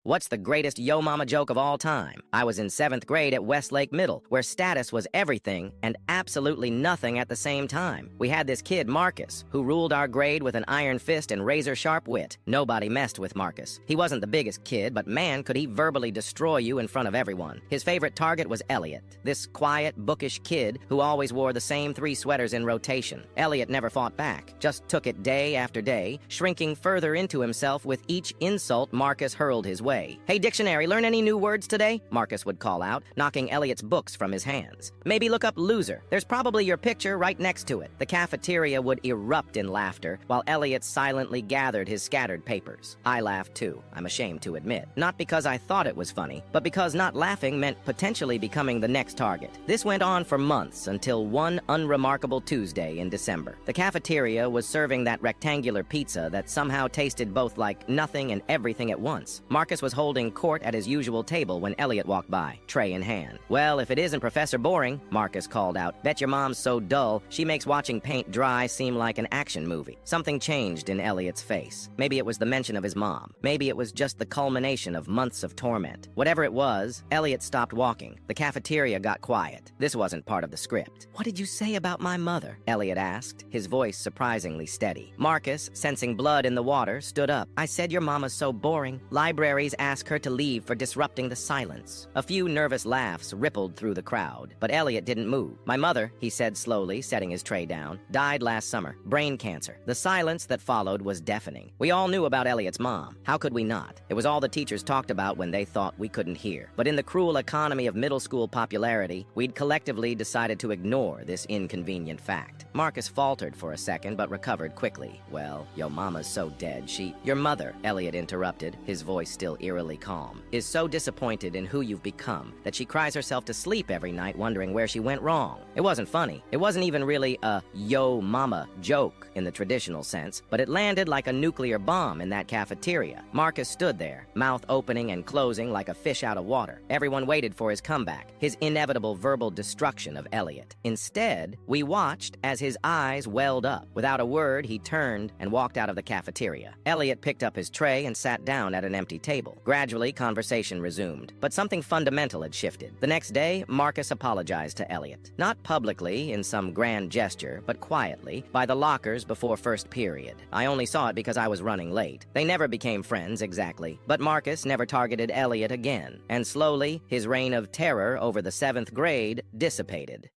What's the greatest Yo Mama joke of all time? I was in 7th grade at Westlake Middle, where status was everything and absolutely nothing at the same time. We had this kid, Marcus, who ruled our grade with an iron fist and razor-sharp wit. Nobody messed with Marcus. He wasn't the biggest kid, but man, could he verbally destroy you in front of everyone. His favorite target was Elliot, this quiet, bookish kid who always wore the same 3 sweaters in rotation. Elliot never fought back, just took it day after day, shrinking further into himself with each insult Marcus hurled his way. "Hey, dictionary, learn any new words today?" Marcus would call out, knocking Elliot's books from his hands. "Maybe look up loser. There's probably your picture right next to it." The cafeteria would erupt in laughter, while Elliot silently gathered his scattered papers. I laughed too, I'm ashamed to admit. Not because I thought it was funny, but because not laughing meant potentially becoming the next target. This went on for months until one unremarkable Tuesday in December. The cafeteria was serving that rectangular pizza that somehow tasted both like nothing and everything at once. Marcus was holding court at his usual table when Elliot walked by, tray in hand. "Well, if it isn't Professor Boring," Marcus called out. "Bet your mom's so dull, she makes watching paint dry seem like an action movie." Something changed in Elliot's face. Maybe it was the mention of his mom. Maybe it was just the culmination of months of torment. Whatever it was, Elliot stopped walking. The cafeteria got quiet. This wasn't part of the script. "What did you say about my mother?" Elliot asked, his voice surprisingly steady. Marcus, sensing blood in the water, stood up. "I said your mama's so boring. Libraries ask her to leave for disrupting the silence." A few nervous laughs rippled through the crowd, but Elliot didn't move. "My mother," he said slowly, setting his tray down, "died last summer. Brain cancer." The silence that followed was deafening. We all knew about Elliot's mom. How could we not? It was all the teachers talked about when they thought we couldn't hear. But in the cruel economy of middle school popularity, we'd collectively decided to ignore this inconvenient fact. Marcus faltered for a second, but recovered quickly. "Well, yo mama's so dead, Your mother," Elliot interrupted, his voice still eerily calm, "is so disappointed in who you've become that she cries herself to sleep every night wondering where she went wrong." It wasn't funny. It wasn't even really a yo mama joke in the traditional sense, but it landed like a nuclear bomb in that cafeteria. Marcus stood there, mouth opening and closing like a fish out of water. Everyone waited for his comeback, his inevitable verbal destruction of Elliot. Instead, we watched as his eyes welled up. Without a word, he turned and walked out of the cafeteria. Elliot picked up his tray and sat down at an empty table. Gradually, conversation resumed, but something fundamental had shifted. The next day, Marcus apologized to Elliot. Not publicly, in some grand gesture, but quietly, by the lockers before first period. I only saw it because I was running late. They never became friends, exactly, but Marcus never targeted Elliot again, and slowly, his reign of terror over the 7th grade dissipated.